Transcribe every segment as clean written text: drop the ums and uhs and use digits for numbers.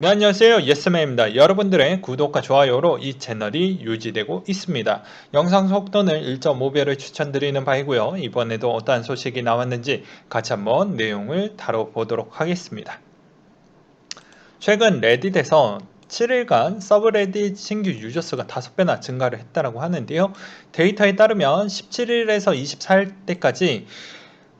네, 안녕하세요. 예스맨입니다. 여러분들의 구독과 좋아요로 이 채널이 유지되고 있습니다. 영상 속도는 1.5배를 추천드리는 바이고요. 이번에도 어떠한 소식이 나왔는지 같이 한번 내용을 다뤄보도록 하겠습니다. 최근 레딧에서 7일간 서브레딧 신규 유저 수가 5배나 증가를 했다고 하는데요. 데이터에 따르면 17일에서 24일 때까지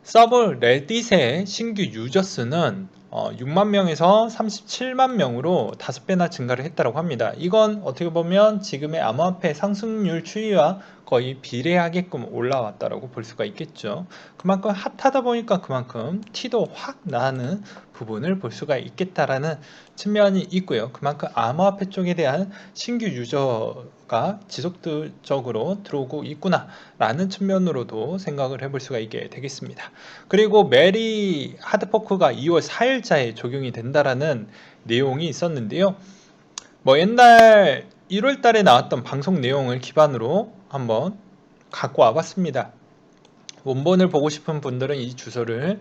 서브레딧의 신규 유저 수는 6만 명에서 37만 명으로 5배나 증가를 했다고 합니다. 이건 어떻게 보면 지금의 암호화폐 상승률 추이와 거의 비례하게끔 올라왔다고 볼 수가 있겠죠. 그만큼 핫하다 보니까 그만큼 티도 확 나는 부분을 볼 수가 있겠다라는 측면이 있고요. 그만큼 암호화폐 쪽에 대한 신규 유저가 지속적으로 들어오고 있구나 라는 측면으로도 생각을 해볼 수가 있게 되겠습니다. 그리고 메리 하드포크가 2월 4일자에 적용이 된다라는 내용이 있었는데요. 옛날 1월 달에 나왔던 방송 내용을 기반으로 한번 갖고 와봤습니다. 원본을 보고 싶은 분들은 이 주소를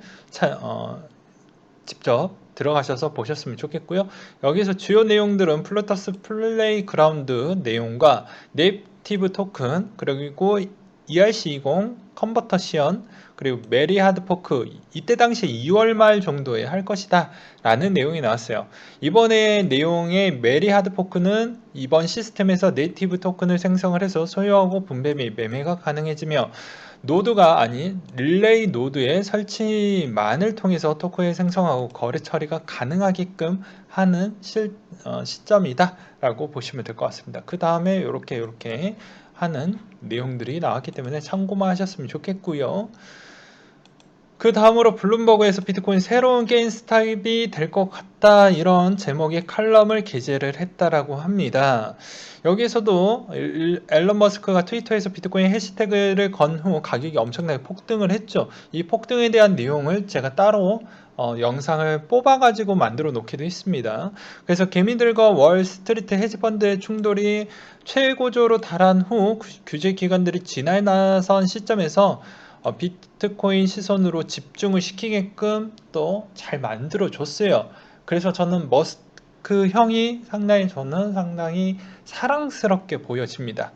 직접 들어가셔서 보셨으면 좋겠고요. 여기서 주요 내용들은 플루터스 플레이그라운드 내용과 네이티브 토큰, 그리고 ERC20 컨버터션, 그리고 메리 하드포크, 이때 당시 2월 말 정도에 할 것이다 라는 내용이 나왔어요. 이번에 내용의 메리 하드포크는 이번 시스템에서 네이티브 토큰을 생성을 해서 소유하고 분배 및 매매가 가능해지며, 노드가 아닌 릴레이 노드의 설치만을 통해서 토큰을 생성하고 거래 처리가 가능하게끔 하는 시점이다 라고 보시면 될 것 같습니다. 그 다음에 이렇게 하는 내용들이 나왔기 때문에 참고만 하셨으면 좋겠고요. 그 다음으로 블룸버그에서 비트코인 새로운 게임 스타일이 될 것 같다, 이런 제목의 칼럼을 게재를 했다라고 합니다. 여기에서도 앨런 머스크가 트위터에서 비트코인 해시태그를 건 후 가격이 엄청나게 폭등을 했죠. 이 폭등에 대한 내용을 제가 따로 영상을 뽑아가지고 만들어 놓기도 했습니다. 그래서 개미들과 월스트리트 헤지펀드의 충돌이 최고조로 달한 후 규제 기관들이 지나선 시점에서 비트코인 시선으로 집중을 시키게끔 또 잘 만들어 줬어요. 그래서 저는 머스크 형이 저는 상당히 사랑스럽게 보여집니다.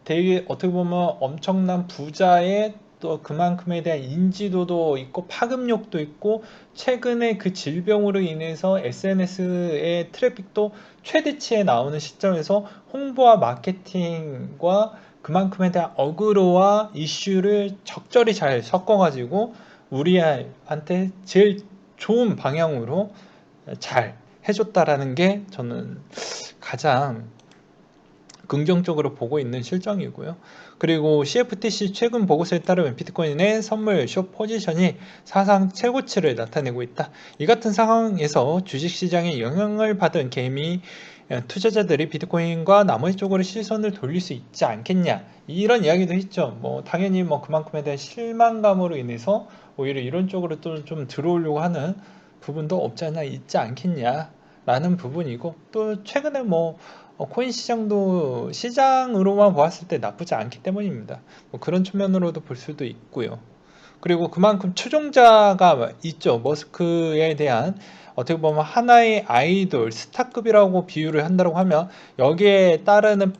되게 어떻게 보면 엄청난 부자의 또 그만큼에 대한 인지도도 있고 파급력도 있고, 최근에 그 질병으로 인해서 SNS의 트래픽도 최대치에 나오는 시점에서 홍보와 마케팅과 그만큼에 대한 어그로와 이슈를 적절히 잘 섞어가지고 우리한테 제일 좋은 방향으로 잘 해줬다라는 게 저는 가장 긍정적으로 보고 있는 실정이고요. 그리고 CFTC 최근 보고서에 따르면 비트코인의 선물 숏 포지션이 사상 최고치를 나타내고 있다. 이 같은 상황에서 주식시장에 영향을 받은 개미 투자자들이 비트코인과 나머지 쪽으로 시선을 돌릴 수 있지 않겠냐, 이런 이야기도 했죠. 당연히 그만큼에 대한 실망감으로 인해서 오히려 이런 쪽으로 또 좀 들어오려고 하는 부분도 없지 않아 있지 않겠냐 라는 부분이고, 또 최근에 코인 시장도 시장으로만 보았을 때 나쁘지 않기 때문입니다. 그런 측면으로도 볼 수도 있고요. 그리고 그만큼 추종자가 있죠. 머스크에 대한 어떻게 보면 하나의 아이돌, 스타급이라고 비유를 한다고 하면, 여기에 따르는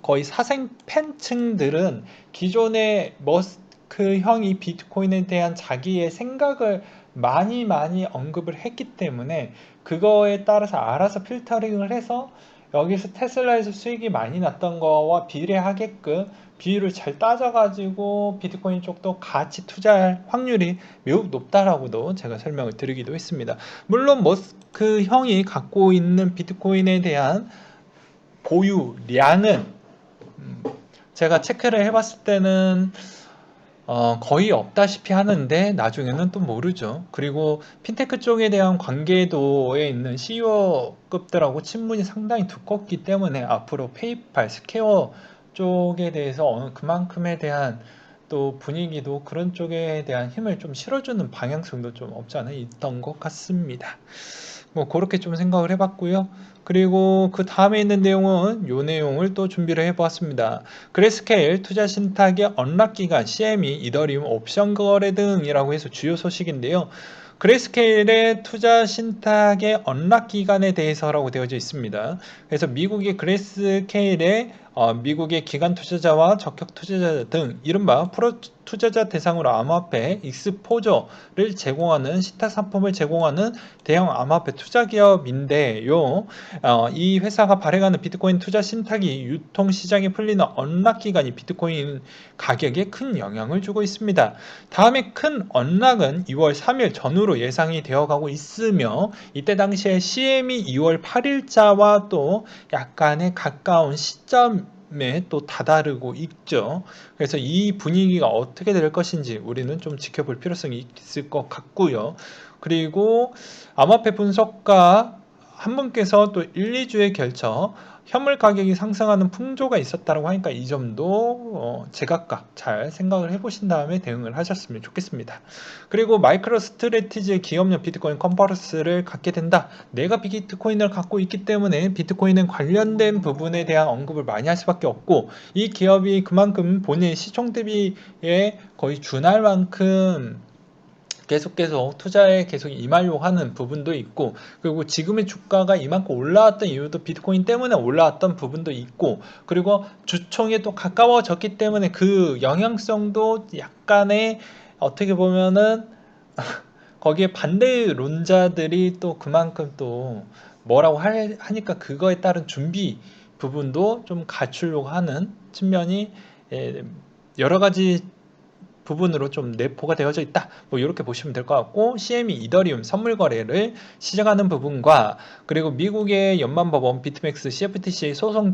거의 사생 팬층들은 기존의 머스크 형이 비트코인에 대한 자기의 생각을 많이 언급을 했기 때문에 그거에 따라서 알아서 필터링을 해서 여기서 테슬라에서 수익이 많이 났던 거와 비례하게끔 비율을 잘 따져가지고 비트코인 쪽도 같이 투자할 확률이 매우 높다라고도 제가 설명을 드리기도 했습니다. 물론 머스크 형이 갖고 있는 비트코인에 대한 보유량은 제가 체크를 해봤을 때는 거의 없다시피 하는데 나중에는 또 모르죠. 그리고 핀테크 쪽에 대한 관계도에 있는 CEO급들하고 친분이 상당히 두껍기 때문에 앞으로 페이팔, 스퀘어 쪽에 대해서 어느 그만큼에 대한 또 분위기도 그런 쪽에 대한 힘을 좀 실어주는 방향성도 좀 없지 않아 있던 것 같습니다. 그렇게 좀 생각을 해봤고요. 그리고 그 다음에 있는 내용은 요 내용을 또 준비를 해보았습니다. 그레스케일 투자 신탁의 언락 기간, CME, 이더리움 옵션 거래 등이라고 해서 주요 소식인데요. 그레이스케일의 투자 신탁의 언락 기간에 대해서라고 되어져 있습니다. 그래서 미국의 그레이스케일의 미국의 기관 투자자와 적격 투자자 등 이른바 프로 투자자 대상으로 암호화폐 익스포저를 제공하는 신탁 상품을 제공하는 대형 암호화폐 투자 기업인데요. 이 회사가 발행하는 비트코인 투자 신탁이 유통 시장에 풀리는 언락 기간이 비트코인 가격에 큰 영향을 주고 있습니다. 다음에 큰 언락은 2월 3일 전후로 예상이 되어가고 있으며 이때 당시에 CM이 2월 8일자와 또 약간의 가까운 시점에 또 다다르고 있죠. 그래서 이 분위기가 어떻게 될 것인지 우리는 좀 지켜볼 필요성이 있을 것 같고요. 그리고 암호화폐 분석가 한 분께서 또 1, 2주에 걸쳐 현물 가격이 상승하는 풍조가 있었다고 하니까 이 점도 제각각 잘 생각을 해보신 다음에 대응을 하셨으면 좋겠습니다. 그리고 마이크로 스트래티지의 기업용 비트코인 컨퍼런스를 갖게 된다. 내가 비트코인을 갖고 있기 때문에 비트코인에 관련된 부분에 대한 언급을 많이 할 수밖에 없고 이 기업이 그만큼 본인 시총 대비에 거의 준할 만큼 계속 투자에 계속 임하려고 하는 부분도 있고 그리고 지금의 주가가 이만큼 올라왔던 이유도 비트코인 때문에 올라왔던 부분도 있고 그리고 주총에 또 가까워졌기 때문에 그 영향성도 약간의 어떻게 보면은 거기에 반대론자들이 또 그만큼 또 뭐라고 하니까 그거에 따른 준비 부분도 좀 갖추려고 하는 측면이 여러 가지 부분으로 좀 내포가 되어져 있다. 뭐 이렇게 보시면 될 것 같고 CME 이더리움 선물 거래를 시작하는 부분과 그리고 미국의 연방법원 비트맥스 CFTC 소송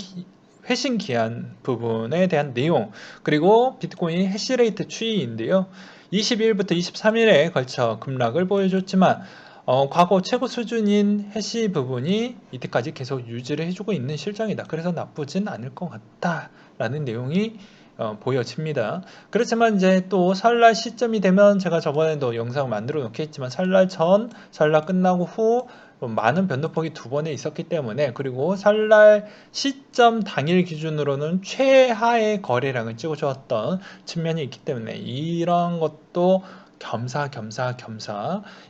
회신 기한 부분에 대한 내용 그리고 비트코인 해시레이트 추이인데요. 22일부터 23일에 걸쳐 급락을 보여줬지만 과거 최고 수준인 해시 부분이 이때까지 계속 유지를 해주고 있는 실정이다. 그래서 나쁘진 않을 것 같다라는 내용이 보여집니다. 그렇지만 이제 또 설날 시점이 되면 제가 저번에도 영상 만들어 놓긴 했지만 설날 전, 설날 끝나고 후 많은 변동폭이 두 번에 있었기 때문에 그리고 설날 시점 당일 기준으로는 최하의 거래량을 찍어주었던 측면이 있기 때문에 이런 것도 겸사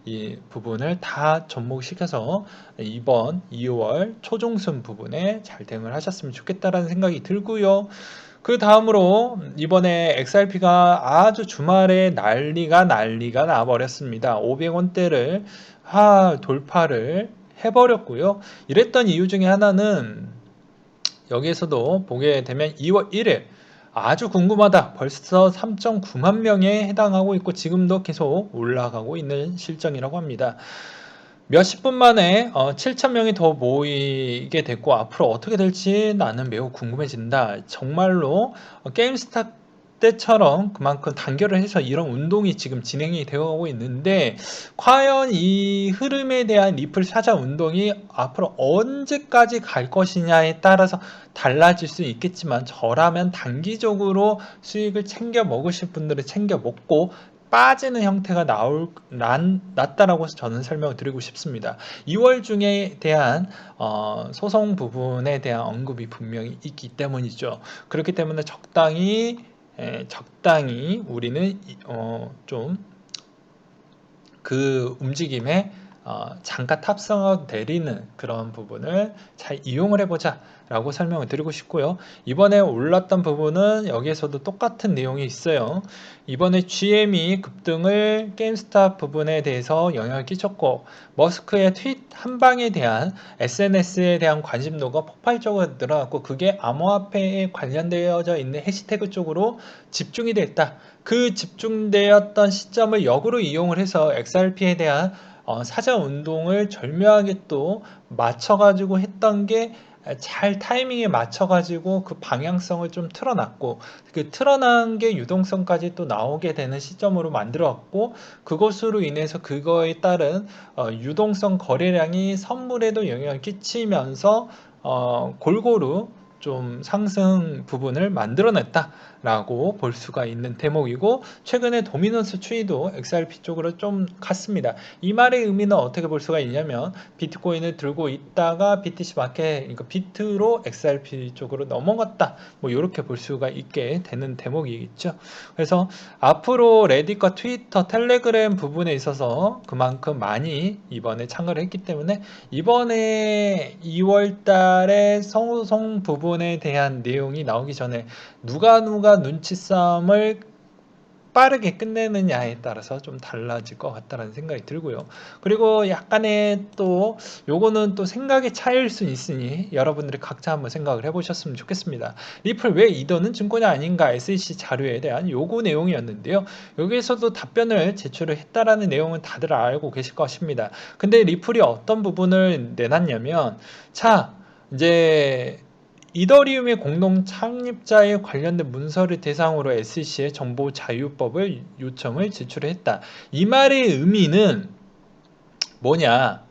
이 부분을 다 접목시켜서 이번 2월 초중순 부분에 잘 대응을 하셨으면 좋겠다라는 생각이 들고요. 그 다음으로 이번에 XRP가 아주 주말에 난리가 나버렸습니다. 500원대를 돌파를 해버렸고요. 이랬던 이유 중에 하나는 여기에서도 보게 되면 2월 1일 아주 궁금하다. 벌써 3.9만 명에 해당하고 있고 지금도 계속 올라가고 있는 실정이라고 합니다. 몇십 분 만에 7,000명이 더 모이게 됐고 앞으로 어떻게 될지 나는 매우 궁금해진다. 정말로 게임스타 때처럼 그만큼 단결을 해서 이런 운동이 지금 진행이 되어가고 있는데 과연 이 흐름에 대한 리플 사자 운동이 앞으로 언제까지 갈 것이냐에 따라서 달라질 수 있겠지만 저라면 단기적으로 수익을 챙겨 먹으실 분들은 챙겨 먹고 빠지는 형태가 낫다라고 저는 설명을 드리고 싶습니다. 2월 중에 대한 소송 부분에 대한 언급이 분명히 있기 때문이죠. 그렇기 때문에 적당히 우리는 좀 그 움직임에 잠깐 탑승하고 내리는 그런 부분을 잘 이용을 해보자 라고 설명을 드리고 싶고요. 이번에 올랐던 부분은 여기에서도 똑같은 내용이 있어요. 이번에 GM이 급등을 게임스타 부분에 대해서 영향을 끼쳤고 머스크의 트윗 한 방에 대한 SNS에 대한 관심도가 폭발적으로 늘어났고 그게 암호화폐에 관련되어져 있는 해시태그 쪽으로 집중이 됐다. 그 집중되었던 시점을 역으로 이용을 해서 XRP에 대한 사자 운동을 절묘하게 또 맞춰가지고 했던 게 잘 타이밍에 맞춰가지고 그 방향성을 좀 틀어놨고 그 틀어난 게 유동성까지 또 나오게 되는 시점으로 만들어왔고 그것으로 인해서 그거에 따른 유동성 거래량이 선물에도 영향을 끼치면서 골고루 좀 상승 부분을 만들어냈다라고 볼 수가 있는 대목이고, 최근에 도미넌스 추이도 XRP 쪽으로 좀 갔습니다. 이 말의 의미는 어떻게 볼 수가 있냐면, 비트코인을 들고 있다가 BTC 마켓, 그러니까 비트로 XRP 쪽으로 넘어갔다, 뭐 이렇게 볼 수가 있게 되는 대목이겠죠. 그래서 앞으로 레딧과 트위터, 텔레그램 부분에 있어서 그만큼 많이 이번에 참가를 했기 때문에, 이번에 2월 달에 소송 부분에 대한 내용이 나오기 전에 누가 눈치 싸움을 빠르게 끝내느냐에 따라서 좀 달라질 것 같다는 생각이 들고요. 그리고 약간의 또 요거는 또 생각의 차이일 수 있으니 여러분들이 각자 한번 생각을 해보셨으면 좋겠습니다. 리플 왜 2더는 증권이 아닌가, SEC 자료에 대한 요구 내용이었는데요. 여기에서도 답변을 제출을 했다라는 내용은 다들 알고 계실 것입니다. 근데 리플이 어떤 부분을 내놨냐면, 자, 이제 이더리움의 공동 창립자에 관련된 문서를 대상으로 SEC에 정보 자유법을 요청을 제출했다. 이 말의 의미는 뭐냐?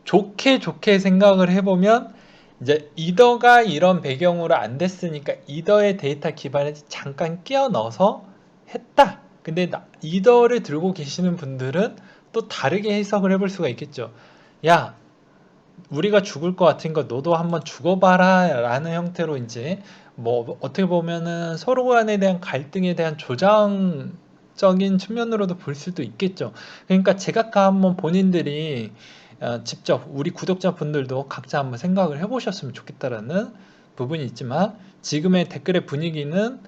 좋게 생각을 해보면, 이제 이더가 이런 배경으로 안 됐으니까 이더의 데이터 기반에 잠깐 끼워 넣어서 했다. 근데 이더를 들고 계시는 분들은 또 다르게 해석을 해볼 수가 있겠죠. 야, 우리가 죽을 것 같으니까 너도 한번 죽어봐라 라는 형태로, 이제 뭐 어떻게 보면은 서로 간에 대한 갈등에 대한 조장적인 측면으로도 볼 수도 있겠죠. 그러니까 제각각 한번 본인들이 직접, 우리 구독자분들도 각자 한번 생각을 해보셨으면 좋겠다라는 부분이 있지만, 지금의 댓글의 분위기는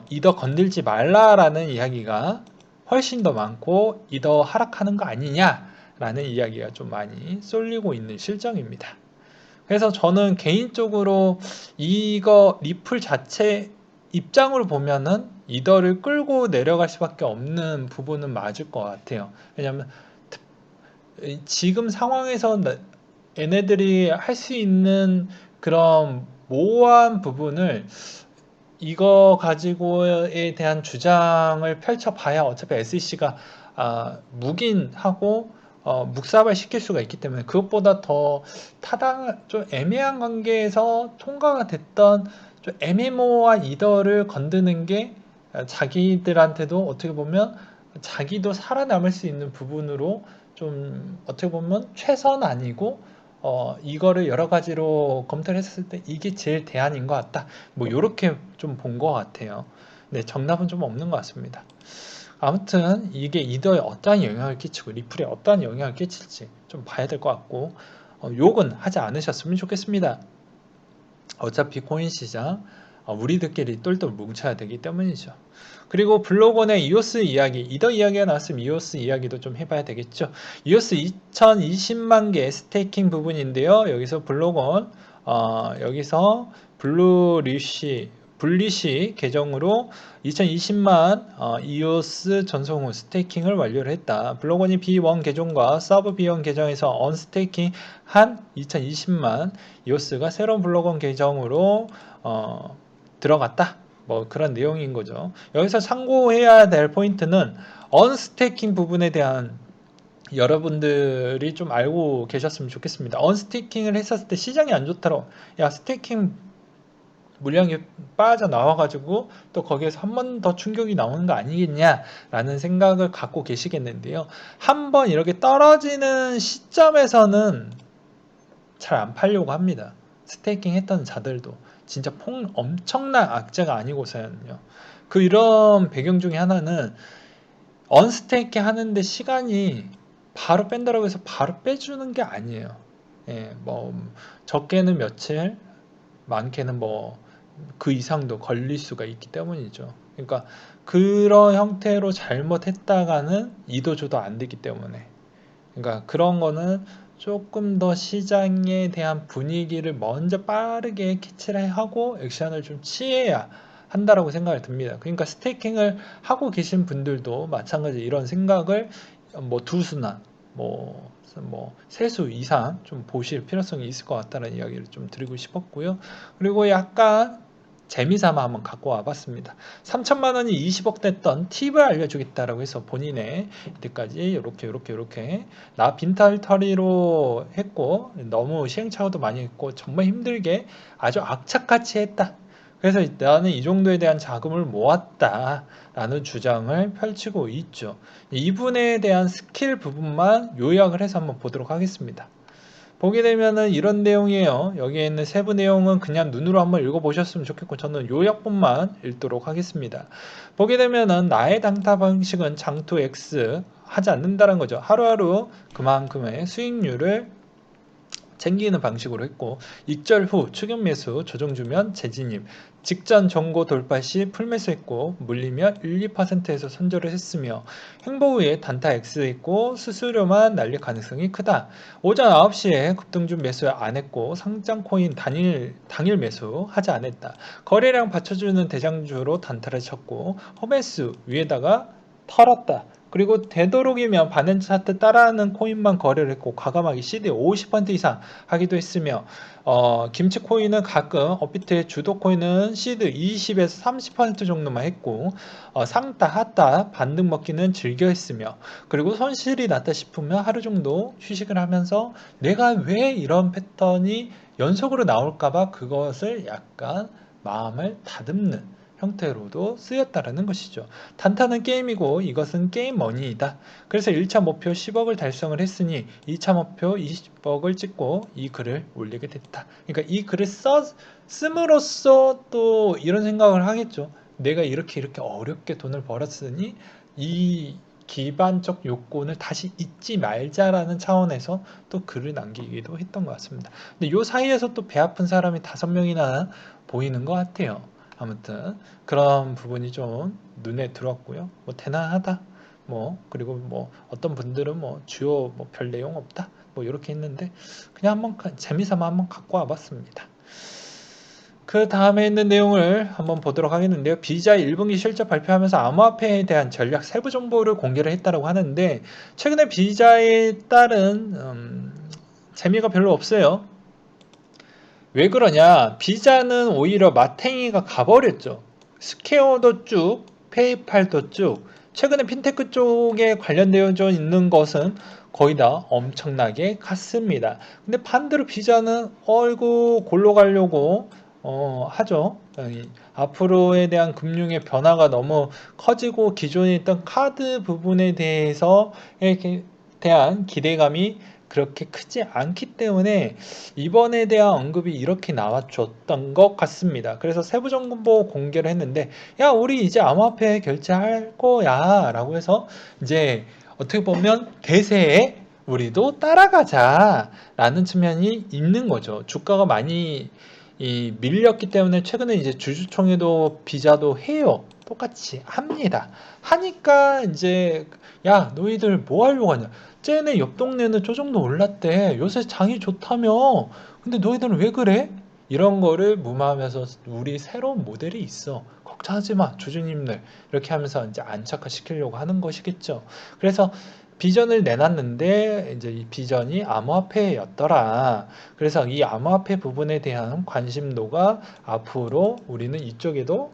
이더 건들지 말라라는 이야기가 훨씬 더 많고, 이더 하락하는 거 아니냐라는 이야기가 좀 많이 쏠리고 있는 실정입니다. 그래서 저는 개인적으로 이거 리플 자체 입장으로 보면은 이더를 끌고 내려갈 수밖에 없는 부분은 맞을 것 같아요. 왜냐하면 지금 상황에서 얘네들이 할 수 있는 그런 모호한 부분을, 이거 가지고에 대한 주장을 펼쳐봐야 어차피 SEC가 묵인하고 묵사발 시킬 수가 있기 때문에, 그것보다 더 좀 애매한 관계에서 통과가 됐던 좀 애매모호한 이더를 건드는 게 자기들한테도 어떻게 보면 자기도 살아남을 수 있는 부분으로, 좀 어떻게 보면 최선 아니고 이거를 여러 가지로 검토를 했을 때 이게 제일 대안인 것 같다, 뭐 이렇게 좀 본 것 같아요. 네, 정답은 좀 없는 것 같습니다. 아무튼 이게 이더에 어떠한 영향을 끼치고 리플에 어떠한 영향을 끼칠지 좀 봐야 될 것 같고, 욕은 하지 않으셨으면 좋겠습니다. 어차피 코인 시장 우리들끼리 똘똘 뭉쳐야 되기 때문이죠. 그리고 블로건의 이오스 이야기, 이더 이야기가 나왔으면 이오스 이야기도 좀 해봐야 되겠죠. 이오스 2020만 개 스테이킹 부분인데요. 여기서 블로건 여기서 블리시 계정으로 2020만 이오스 전송 후 스테이킹을 완료를 했다. 블로건이 B1 계정과 서브 B1 계정에서 언스테이킹 한 2020만 이오스가 새로운 블로건 계정으로 들어갔다. 뭐 그런 내용인 거죠. 여기서 참고해야 될 포인트는 언스테이킹 부분에 대한 여러분들이 좀 알고 계셨으면 좋겠습니다. 언스테이킹을 했었을 때 시장이 안 좋다고, 야, 스테이킹 물량이 빠져나와가지고 또 거기에서 한 번 더 충격이 나오는 거 아니겠냐라는 생각을 갖고 계시겠는데요. 한번 이렇게 떨어지는 시점에서는 잘 안 팔려고 합니다. 스테이킹 했던 자들도 진짜 엄청난 악재가 아니고서는요. 이런 배경 중에 하나는, 언스테이킹 하는데 시간이 바로 뺀다라고 해서 바로 빼주는 게 아니에요. 예, 뭐 적게는 며칠, 많게는 뭐 그 이상도 걸릴 수가 있기 때문이죠. 그러니까 그런 형태로 잘못했다가는 이도저도 안 되기 때문에, 그러니까 그런 거는 조금 더 시장에 대한 분위기를 먼저 빠르게 캐치를 하고 액션을 좀 취해야 한다라고 생각을 듭니다. 그러니까 스테이킹을 하고 계신 분들도 마찬가지 이런 생각을 뭐 두수나 세수 이상 좀 보실 필요성이 있을 것 같다는 이야기를 좀 드리고 싶었고요. 그리고 약간 재미삼아 한번 갖고 와봤습니다. 3천만 원이 20억 됐던 팁을 알려주겠다라고 해서 본인의 이때까지 이렇게 나 빈털터리로 했고 너무 시행착오도 많이 했고 정말 힘들게 아주 악착같이 했다. 그래서 나는 이 정도에 대한 자금을 모았다 라는 주장을 펼치고 있죠. 이분에 대한 스킬 부분만 요약을 해서 한번 보도록 하겠습니다. 보게 되면은 이런 내용이에요. 여기에 있는 세부 내용은 그냥 눈으로 한번 읽어보셨으면 좋겠고 저는 요약본만 읽도록 하겠습니다. 보게 되면은 나의 단타 방식은 장투 X 하지 않는다는 거죠. 하루하루 그만큼의 수익률을 챙기는 방식으로 했고 익절 후 추격 매수 조정 주면 재진입 직전 정고 돌파 시 풀매수했고 물리면 1, 2%에서 손절을 했으며 행보 후에 단타 X 했고 수수료만 날릴 가능성이 크다. 오전 9시에 급등주 매수 안 했고 상장 코인 당일 매수 하지 않았다. 거래량 받쳐주는 대장주로 단타를 쳤고 허매수 위에다가 털었다. 그리고 되도록이면 반응 차트 따라하는 코인만 거래를 했고 과감하게 CD 50% 이상 하기도 했으며 김치 코인은 가끔 업비트의 주도 코인은 시드 20에서 30% 정도만 했고 상따 하따 반등 먹기는 즐겨 했으며 그리고 손실이 났다 싶으면 하루 정도 휴식을 하면서 내가 왜 이런 패턴이 연속으로 나올까봐 그것을 약간 마음을 다듬는 형태로도 쓰였다라는 것이죠. 단타는 게임이고 이것은 게임 머니이다. 그래서 1차 목표 10억을 달성을 했으니 2차 목표 20억을 찍고 이 글을 올리게 됐다. 그러니까 이 글을 씀으로써 또 이런 생각을 하겠죠. 내가 이렇게 어렵게 돈을 벌었으니 이 기반적 요건을 다시 잊지 말자라는 차원에서 또 글을 남기기도 했던 것 같습니다. 근데 요 사이에서 또 배 아픈 사람이 5명이나 보이는 것 같아요. 아무튼 그런 부분이 좀 눈에 들어왔고요. 뭐 대단하다. 뭐 그리고 뭐 어떤 분들은 뭐 주요 뭐 별 내용 없다. 뭐 이렇게 했는데 그냥 한번 재미삼아 한번 갖고 와봤습니다. 그 다음에 있는 내용을 한번 보도록 하겠는데요. 비자 1분기 실적 발표하면서 암호화폐에 대한 전략 세부 정보를 공개를 했다고 하는데 최근에 비자에 따른 재미가 별로 없어요. 왜 그러냐? 비자는 오히려 마탱이가 가버렸죠. 스퀘어도 쭉, 페이팔도 쭉. 최근에 핀테크 쪽에 관련되어져 있는 것은 거의 다 엄청나게 갔습니다. 근데 반대로 비자는 어이구 골로 가려고 하죠. 앞으로에 대한 금융의 변화가 너무 커지고 기존에 있던 카드 부분에 대해서 대한 기대감이 그렇게 크지 않기 때문에 이번에 대한 언급이 이렇게 나와줬던 것 같습니다. 그래서 세부 정보 공개를 했는데 야 우리 이제 암호화폐 결제할 거야 라고 해서 이제 어떻게 보면 대세에 우리도 따라가자 라는 측면이 있는 거죠. 주가가 많이 밀렸기 때문에 최근에 이제 주주총회도 비자도 해요. 똑같이 합니다. 하니까 이제 야 너희들 뭐 하려고 하냐. 쟤네 옆 동네는 저 정도 올랐대. 요새 장이 좋다며. 근데 너희들은 왜 그래? 이런 거를 무마하면서 우리 새로운 모델이 있어. 걱정하지 마, 주주님들. 이렇게 하면서 이제 안착화시키려고 하는 것이겠죠. 그래서 비전을 내놨는데 이제 이 비전이 암호화폐였더라. 그래서 이 암호화폐 부분에 대한 관심도가 앞으로 우리는 이쪽에도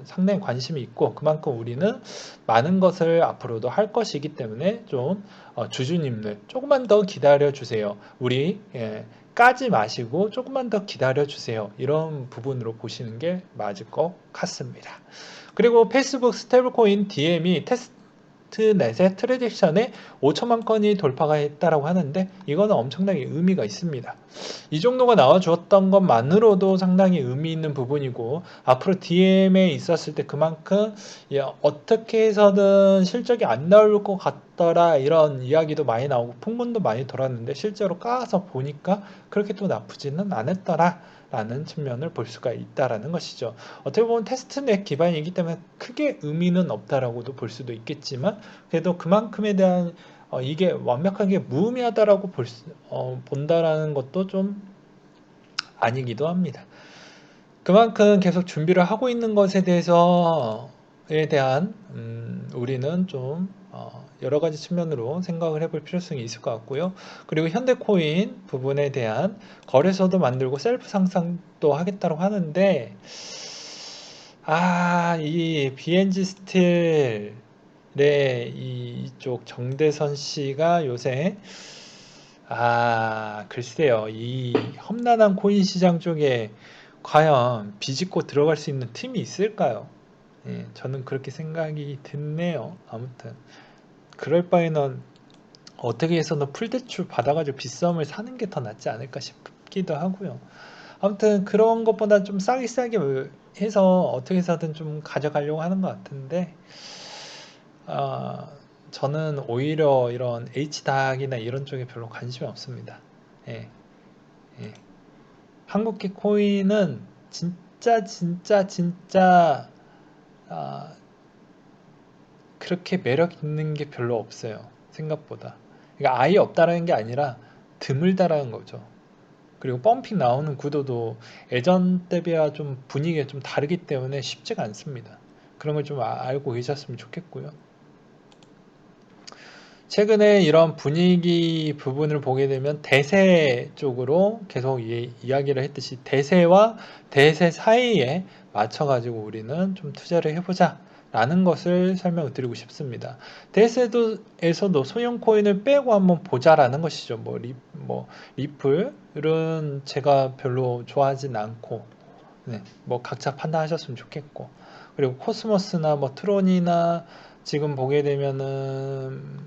상당히 관심이 있고 그만큼 우리는 많은 것을 앞으로도 할 것이기 때문에 좀 주주님들 조금만 더 기다려 주세요. 우리 까지 마시고 조금만 더 기다려 주세요. 이런 부분으로 보시는 게 맞을 것 같습니다. 그리고 페이스북 스테이블코인 DM이 테스트넷의 트랜잭션에 5천만 건이 돌파가 했다라고 하는데 이거는 엄청나게 의미가 있습니다. 이 정도가 나와주었던 것만으로도 상당히 의미 있는 부분이고 앞으로 DM에 있었을 때 그만큼 어떻게 해서든 실적이 안 나올 것 같더라 이런 이야기도 많이 나오고 풍문도 많이 돌았는데 실제로 까서 보니까 그렇게 또 나쁘지는 않았더라 라는 측면을 볼 수가 있다라는 것이죠. 어떻게 보면 테스트넷 기반이기 때문에 크게 의미는 없다라고도 볼 수도 있겠지만 그래도 그만큼에 대한 이게 완벽하게 무의미하다라고 본다라는 것도 좀 아니기도 합니다. 그만큼 계속 준비를 하고 있는 것에 대해서에 대한 우리는 좀 여러 가지 측면으로 생각을 해볼 필요성이 있을 것 같고요. 그리고 현대코인 부분에 대한 거래소도 만들고 셀프 상상도 하겠다고 하는데 이 BNG 스틸의 이쪽 정대선 씨가 요새 글쎄요. 이 험난한 코인 시장 쪽에 과연 비집고 들어갈 수 있는 팀이 있을까요? 예, 저는 그렇게 생각이 드네요. 아무튼 그럴 바에는 어떻게 해서는 풀대출 받아가지고 빗썸을 사는 게 더 낫지 않을까 싶기도 하고요. 아무튼 그런 것보다 좀 싸게 해서 어떻게 해서든 좀 가져가려고 하는 것 같은데, 아, 저는 오히려 이런 H닥이나 이런 쪽에 별로 관심이 없습니다. 예, 예. 한국계 코인은 진짜 아, 그렇게 매력 있는 게 별로 없어요. 생각보다. 그러니까 아예 없다라는 게 아니라 드물다라는 거죠. 그리고 펌핑 나오는 구도도 예전 대비와 좀 분위기가 좀 다르기 때문에 쉽지가 않습니다. 그런 걸 좀 알고 계셨으면 좋겠고요. 최근에 이런 분위기 부분을 보게 되면 대세 쪽으로 계속 이야기를 했듯이 대세와 대세 사이에 맞춰가지고 우리는 좀 투자를 해보자 라는 것을 설명을 드리고 싶습니다. 대세도에서도 소형 코인을 빼고 한번 보자라는 것이죠. 뭐 리플은 제가 별로 좋아하진 않고, 네, 뭐 각자 판단하셨으면 좋겠고, 그리고 코스모스나 뭐 트론이나 지금 보게 되면은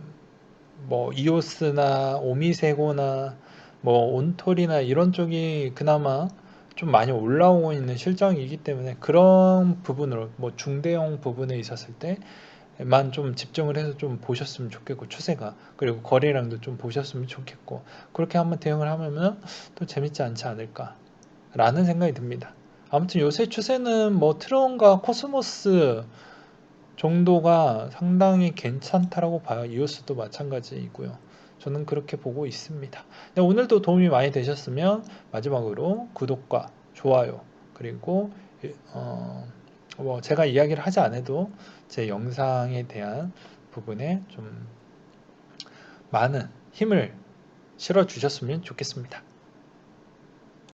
뭐 이오스나 오미세고나 뭐 온톨이나 이런 쪽이 그나마 좀 많이 올라오고 있는 실정이기 때문에 그런 부분으로 뭐 중대형 부분에 있었을 때만 좀 집중을 해서 좀 보셨으면 좋겠고, 추세가 그리고 거래량도 좀 보셨으면 좋겠고, 그렇게 한번 대응을 하면 또 재밌지 않지 않을까 라는 생각이 듭니다. 아무튼 요새 추세는 뭐 트론과 코스모스 정도가 상당히 괜찮다라고 봐요. 이오스도 마찬가지이고요. 저는 그렇게 보고 있습니다. 네, 오늘도 도움이 많이 되셨으면 마지막으로 구독과 좋아요, 그리고 뭐 제가 이야기를 하지 않아도 제 영상에 대한 부분에 좀 많은 힘을 실어 주셨으면 좋겠습니다.